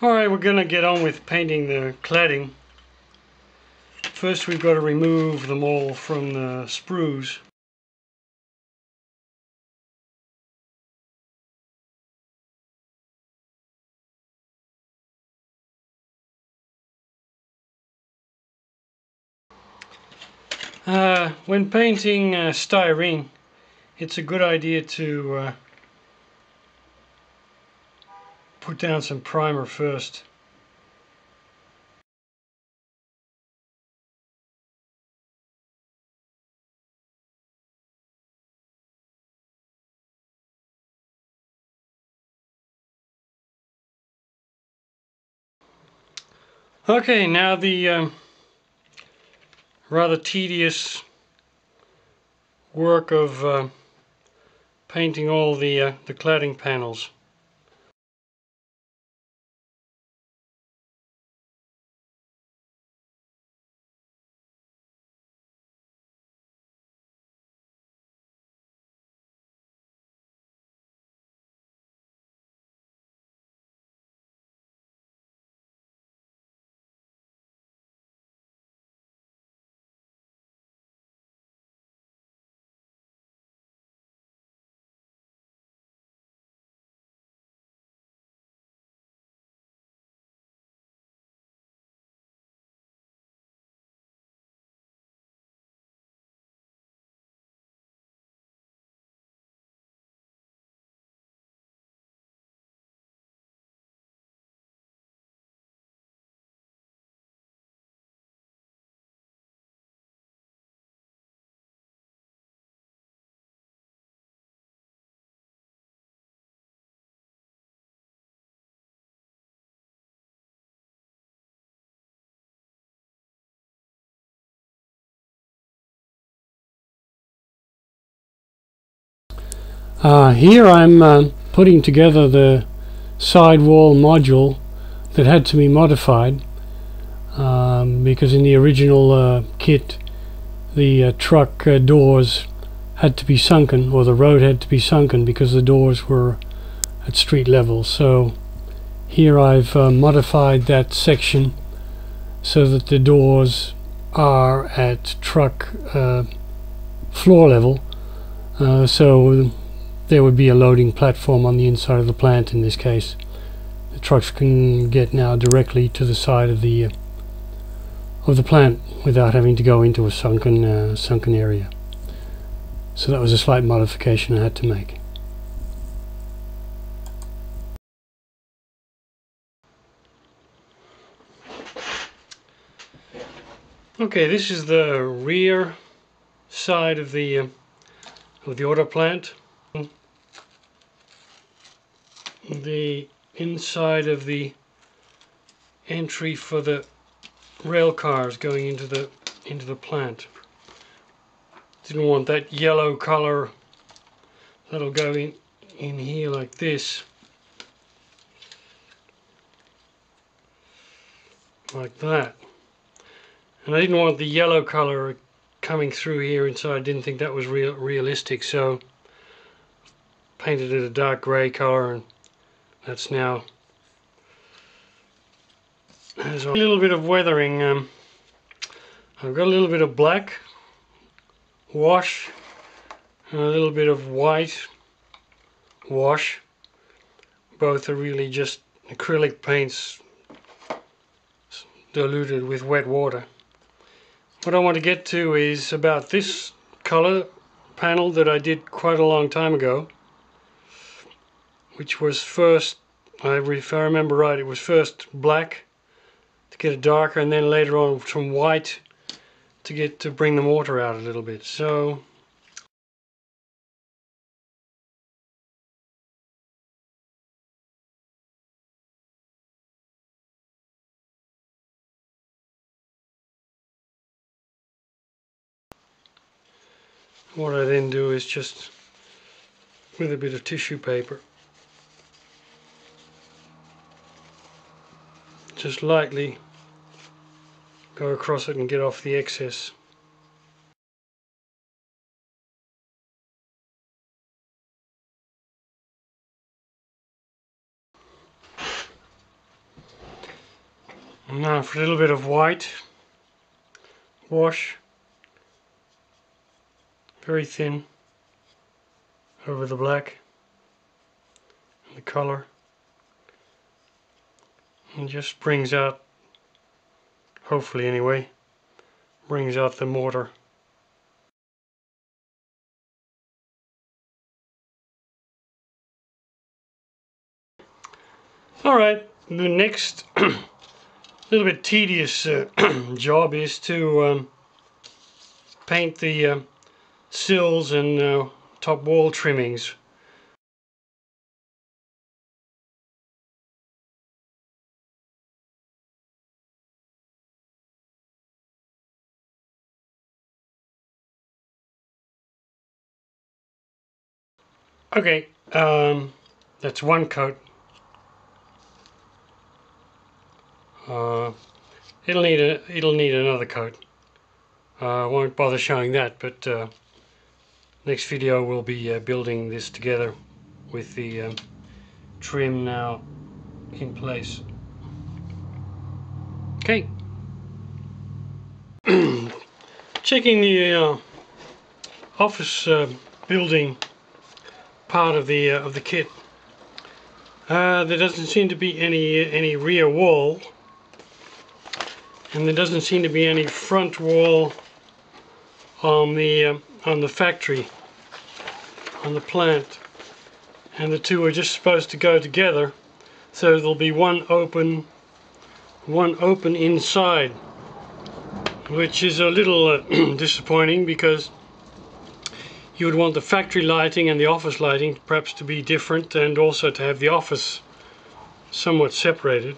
Alright, we're going to get on with painting the cladding. First we've got to remove them all from the sprues. When painting styrene, it's a good idea to put down some primer first. Okay, now the rather tedious work of painting all the cladding panels. Here I'm putting together the sidewall module that had to be modified because in the original kit the truck doors had to be sunken, or the road had to be sunken because the doors were at street level. So here I've modified that section so that the doors are at truck floor level, so there would be a loading platform on the inside of the plant. In this case, the trucks can get now directly to the side of the plant without having to go into a sunken area. So that was a slight modification I had to make. Okay, this is the rear side of the auto plant. The inside of the entry for the rail cars going into the plant. Didn't want that yellow color that'll go in here like this, like that. And I didn't want the yellow color coming through here inside. I didn't think that was realistic, so painted it a dark gray color, and that's now there's a little bit of weathering. I've got a little bit of black wash and a little bit of white wash. Both are really just acrylic paints diluted with wet water. What I want to get to is about this color panel that I did quite a long time ago, which was first, if I remember right, it was first black to get it darker, and then later on from white to bring the water out a little bit. So what I then do is just, with a bit of tissue paper, just lightly go across it and get off the excess. And now for a little bit of white wash, very thin, over the black and the color, and just brings out, hopefully anyway, brings out the mortar. Alright, the next little bit tedious job is to paint the sills and top wall trimmings. Okay, that's one coat. It'll need another coat. I won't bother showing that, but next video we'll be building this together with the trim now in place. Okay. Checking the office building part of the kit. There doesn't seem to be any rear wall, and there doesn't seem to be any front wall on the factory, on the plant, and the two are just supposed to go together, so there'll be one open inside, which is a little disappointing, because you would want the factory lighting and the office lighting perhaps to be different, and also to have the office somewhat separated.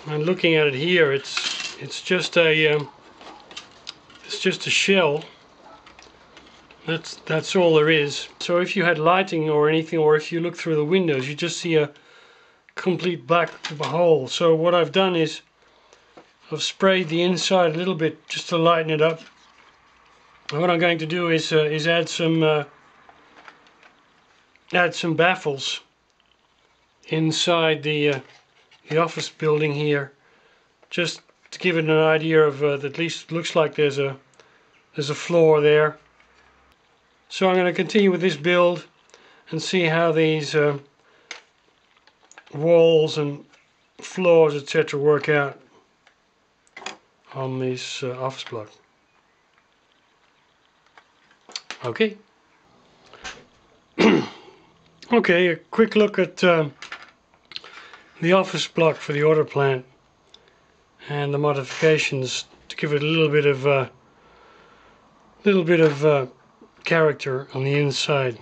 And looking at it here, it's just a shell. That's all there is. So if you had lighting or anything, or if you look through the windows, you just see a complete black hole. So what I've done is I've sprayed the inside a little bit just to lighten it up. And what I'm going to do is add some baffles inside the office building here, just to give it an idea of at least looks like there's a floor there. So I'm going to continue with this build and see how these walls and floors, etc., work out on this office block. Okay. Okay, a quick look at the office block for the order plant and the modifications to give it a little bit of character on the inside.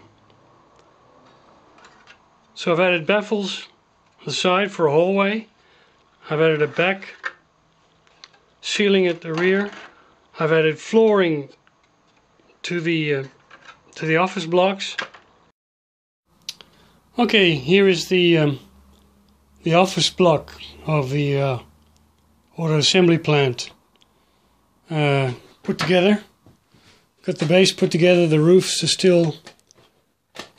So I've added baffles on the side for a hallway. I've added a back ceiling at the rear. I've added flooring to the office blocks. Okay, here is the office block of the auto assembly plant put together. Got the base put together. The roofs are still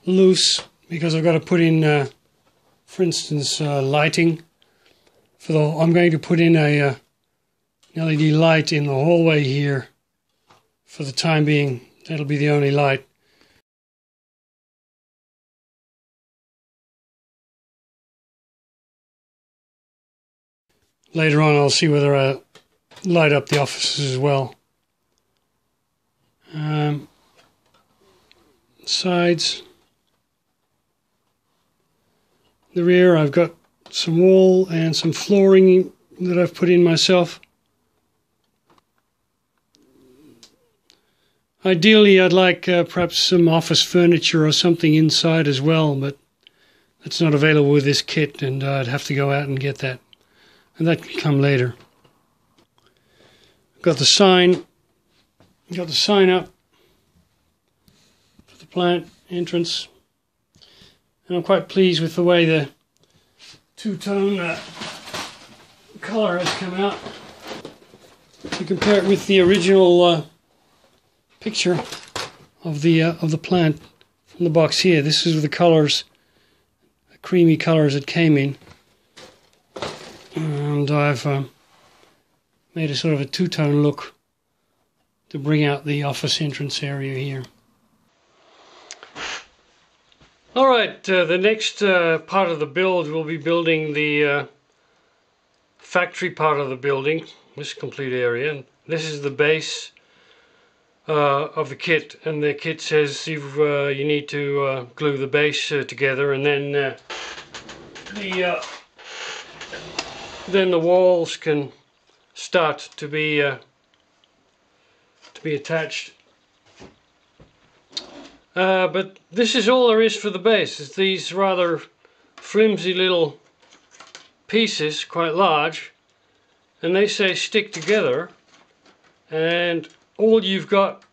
loose because I've got to put in, for instance, lighting. I'm going to put in a LED light in the hallway here for the time being. That'll be the only light. Later on I'll see whether I light up the offices as well. Sides. The rear, I've got some wall and some flooring that I've put in myself. Ideally I'd like perhaps some office furniture or something inside as well, but that's not available with this kit, and I'd have to go out and get that. And that can come later. Got the sign up for the plant entrance, and I'm quite pleased with the way the two-tone color has come out. If you compare it with the original picture of the plant from the box here, this is the colors, the creamy colors it came in. and I've made a sort of a two-tone look to bring out the office entrance area here. Alright, the next part of the build, we'll be building the factory part of the building, this complete area. This is the base of the kit, and the kit says you need to glue the base together, and then the walls can start to be attached. But this is all there is for the base. It's these rather flimsy little pieces, quite large, and they say stick together, and all you've got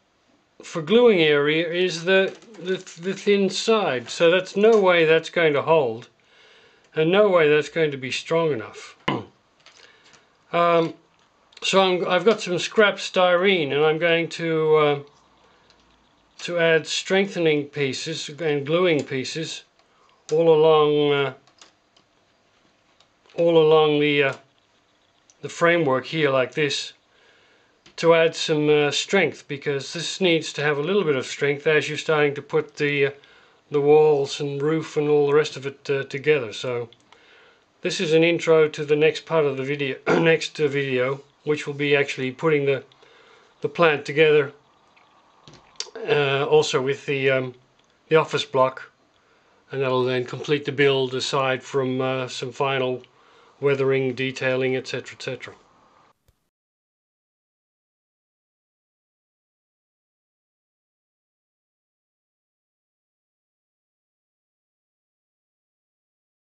for gluing area is the thin side. So that's no way that's going to hold, and no way that's going to be strong enough. So I've got some scrap styrene, and I'm going to add strengthening pieces and gluing pieces all along the framework here, like this, to add some strength, because this needs to have a little bit of strength as you're starting to put the walls and roof and all the rest of it together. So this is an intro to the next part of the video, video, which will be actually putting the plant together, also with the office block, and that'll then complete the build aside from some final weathering, detailing, etc., etc.